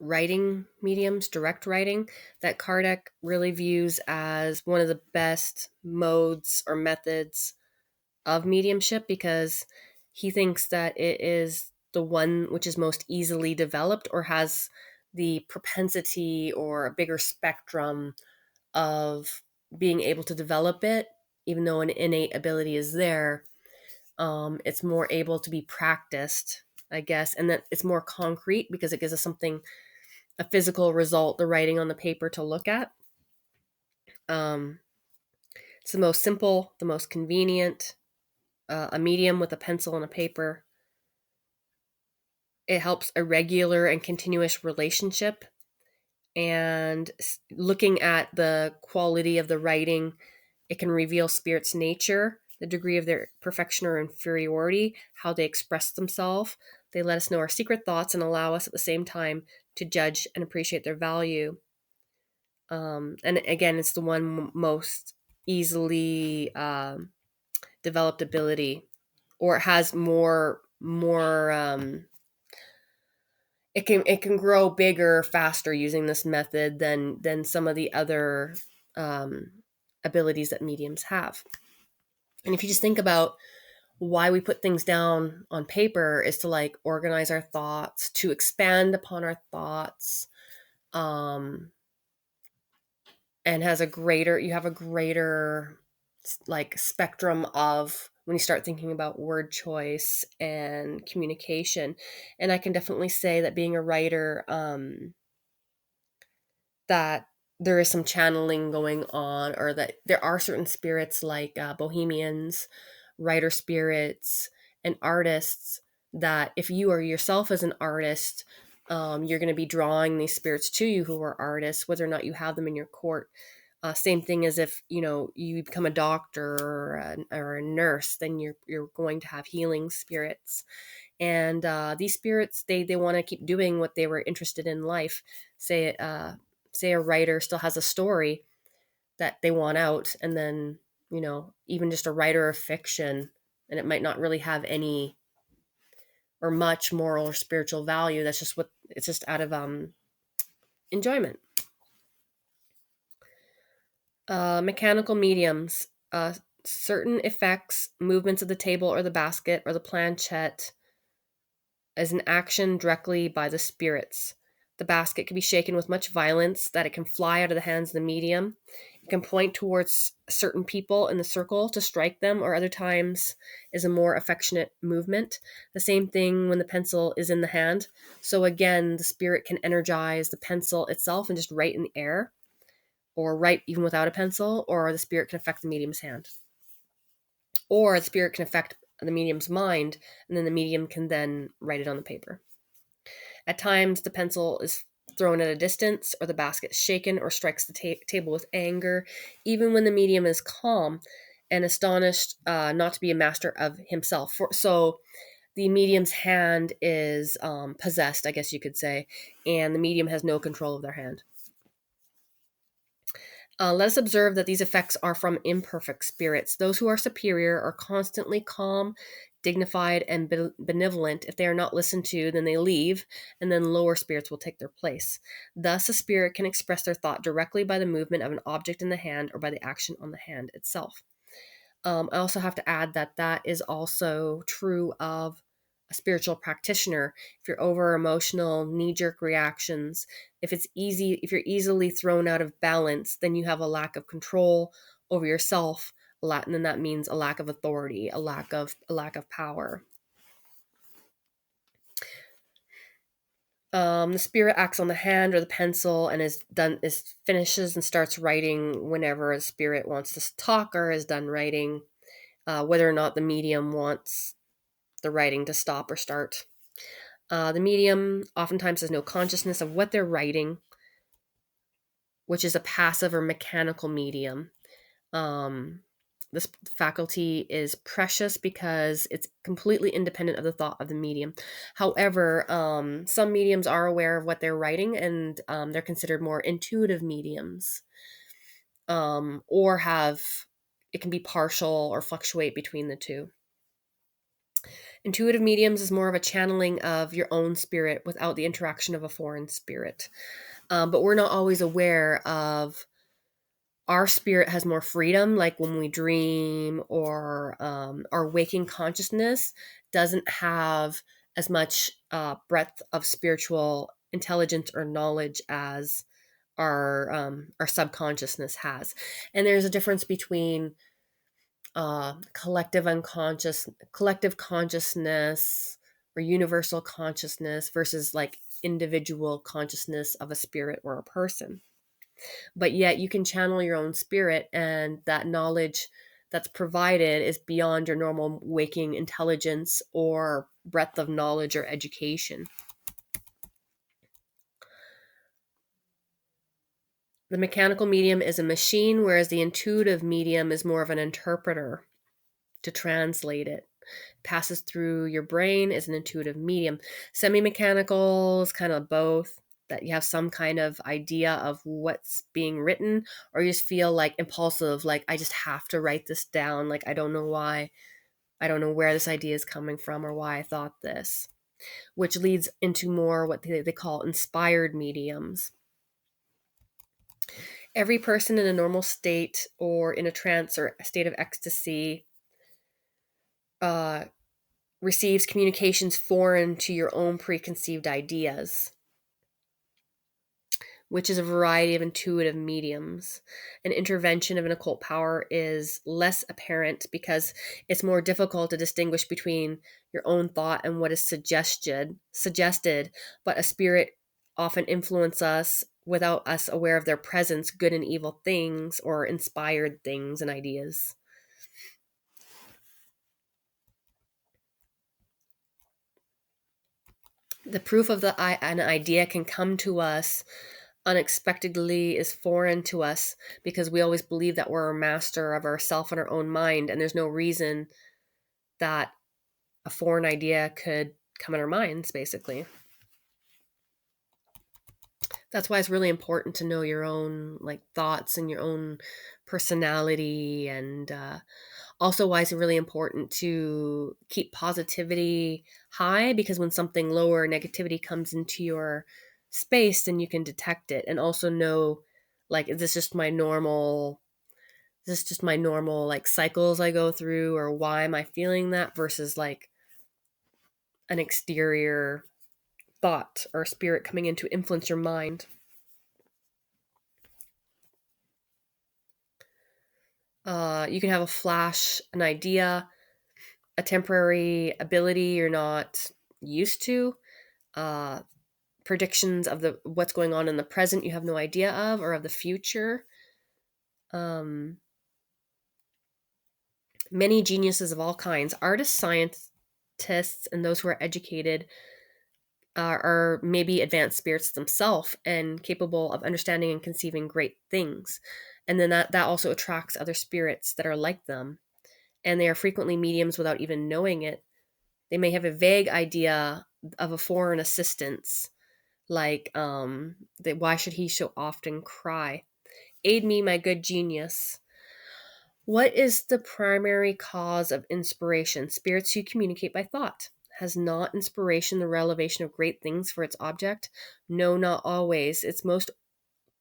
writing mediums, direct writing, that Kardec really views as one of the best modes or methods of mediumship, because he thinks that it is the one which is most easily developed or has the propensity or a bigger spectrum of being able to develop it. Even though an innate ability is there, it's more able to be practiced, I guess, and that it's more concrete because it gives us something, a physical result, the writing on the paper to look at. Um, it's the most simple, the most convenient, a medium with a pencil and a paper. It helps a regular and continuous relationship. And looking at the quality of the writing, it can reveal spirit's nature, the degree of their perfection or inferiority, how they express themselves. They let us know our secret thoughts and allow us at the same time to judge and appreciate their value. And again, it's the one most easily developed ability, or it has more. It can grow bigger faster using this method than some of the other um, abilities that mediums have. And if you just think about why we put things down on paper, is to like organize our thoughts, to expand upon our thoughts, um, and you have a greater like spectrum of when you start thinking about word choice and communication. And I can definitely say that being a writer, that there is some channeling going on, or that there are certain spirits like bohemians, writer spirits, and artists, that if you are yourself as an artist, you're going to be drawing these spirits to you who are artists, whether or not you have them in your court. Same thing as if you become a doctor or a nurse, then you're going to have healing spirits. And these spirits, they want to keep doing what they were interested in life. Say a writer still has a story that they want out, and then even just a writer of fiction, and it might not really have any or much moral or spiritual value. That's just what it's just out of enjoyment. Mechanical mediums, certain effects, movements of the table or the basket or the planchette, as an action directly by the spirits. The basket can be shaken with much violence that it can fly out of the hands of the medium. It can point towards certain people in the circle to strike them, or other times is a more affectionate movement. The same thing when the pencil is in the hand. So again, the spirit can energize the pencil itself and just write in the air, or write even without a pencil, or the spirit can affect the medium's hand. Or the spirit can affect the medium's mind, and then the medium can then write it on the paper. At times, the pencil is thrown at a distance, or the basket is shaken or strikes the table with anger, even when the medium is calm and astonished not to be a master of himself. So the medium's hand is possessed, I guess you could say, and the medium has no control of their hand. Let us observe that these effects are from imperfect spirits. Those who are superior are constantly calm, dignified, and benevolent. If they are not listened to, then they leave, and then lower spirits will take their place. Thus, a spirit can express their thought directly by the movement of an object in the hand or by the action on the hand itself. I also have to add that that is also true of a spiritual practitioner. If you're over emotional, knee-jerk reactions, if you're easily thrown out of balance, then you have a lack of control over yourself, and then that means a lack of authority, a lack of power. The spirit acts on the hand or the pencil and finishes and starts writing whenever a spirit wants to talk or is done writing, whether or not the medium wants the writing to stop or start. The medium oftentimes has no consciousness of what they're writing, which is a passive or mechanical medium. This faculty is precious because it's completely independent of the thought of the medium. However, some mediums are aware of what they're writing, and they're considered more intuitive mediums, or it can be partial or fluctuate between the two. Intuitive mediums is more of a channeling of your own spirit without the interaction of a foreign spirit. But we're not always aware of our spirit has more freedom, like when we dream, or our waking consciousness doesn't have as much breadth of spiritual intelligence or knowledge as our subconsciousness has. And there's a difference between collective consciousness or universal consciousness versus like individual consciousness of a spirit or a person. But yet you can channel your own spirit, and that knowledge that's provided is beyond your normal waking intelligence or breadth of knowledge or education. The mechanical medium is a machine, whereas the intuitive medium is more of an interpreter to translate it. Passes through your brain is an intuitive medium. Semi-mechanical is kind of both, that you have some kind of idea of what's being written, or you just feel like impulsive, like I just have to write this down, like I don't know why, I don't know where this idea is coming from or why I thought this, which leads into more what they call inspired mediums. Every person in a normal state or in a trance or a state of ecstasy uh, receives communications foreign to your own preconceived ideas, which is a variety of intuitive mediums. An intervention of an occult power is less apparent because it's more difficult to distinguish between your own thought and what is suggested, but a spirit often influence us without us aware of their presence, good and evil things or inspired things and ideas. The proof of an idea can come to us unexpectedly, is foreign to us because we always believe that we're a master of ourself and our own mind, and there's no reason that a foreign idea could come in our minds, basically. That's why it's really important to know your own like thoughts and your own personality, and also why it's really important to keep positivity high, because when something lower negativity comes into your space, then you can detect it and also know, like, is this just my normal, like cycles I go through, or why am I feeling that, versus like an exterior thought or spirit coming in to influence your mind. You can have a flash, an idea, a temporary ability you're not used to, uh, predictions of the what's going on in the present you have no idea of, or of the future. Um, Many geniuses of all kinds, artists, scientists, and those who are educated, are maybe advanced spirits themselves and capable of understanding and conceiving great things. And then that also attracts other spirits that are like them. And they are frequently mediums without even knowing it. They may have a vague idea of a foreign assistance, like why should he so often cry? Aid me, my good genius. What is the primary cause of inspiration? Spirits who communicate by thought. Has not inspiration the revelation of great things for its object? No, not always. It's most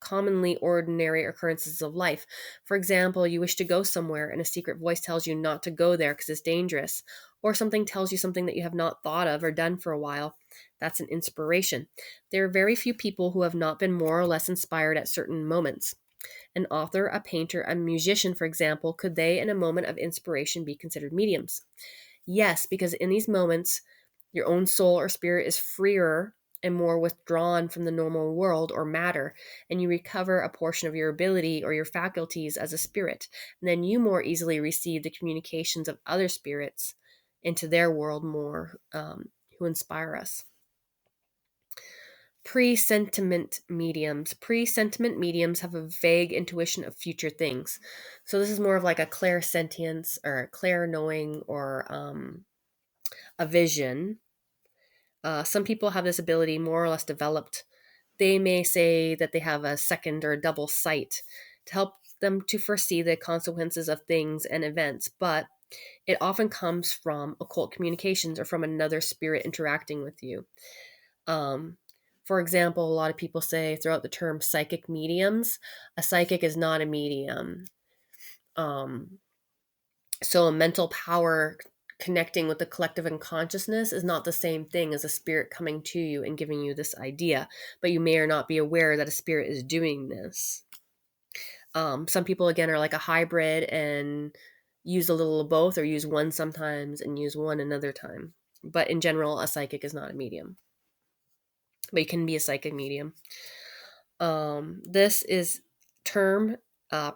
commonly ordinary occurrences of life. For example, you wish to go somewhere and a secret voice tells you not to go there because it's dangerous, or something tells you something that you have not thought of or done for a while. That's an inspiration. There are very few people who have not been more or less inspired at certain moments. An author, a painter, a musician, for example, could they, in a moment of inspiration, be considered mediums? Yes, because in these moments, your own soul or spirit is freer and more withdrawn from the normal world or matter, and you recover a portion of your ability or your faculties as a spirit. And then you more easily receive the communications of other spirits into their world more, who inspire us. Presentiment mediums. Presentiment mediums have a vague intuition of future things. So this is more of like a clairsentience or a clair-knowing, or a vision. Some people have this ability more or less developed. They may say that they have a second or a double sight to help them to foresee the consequences of things and events, but It often comes from occult communications or from another spirit interacting with you. Um, for example, a lot of people say throughout the term psychic mediums, a psychic is not a medium. Um, so a mental power connecting with the collective unconsciousness is not the same thing as a spirit coming to you and giving you this idea, but you may or not be aware that a spirit is doing this. Some people, again, are like a hybrid and use a little of both, or use one sometimes and use one another time. But in general, a psychic is not a medium, but you can be a psychic medium. This is term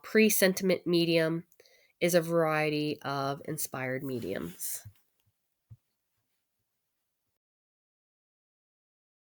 pre-sentiment medium is a variety of inspired mediums.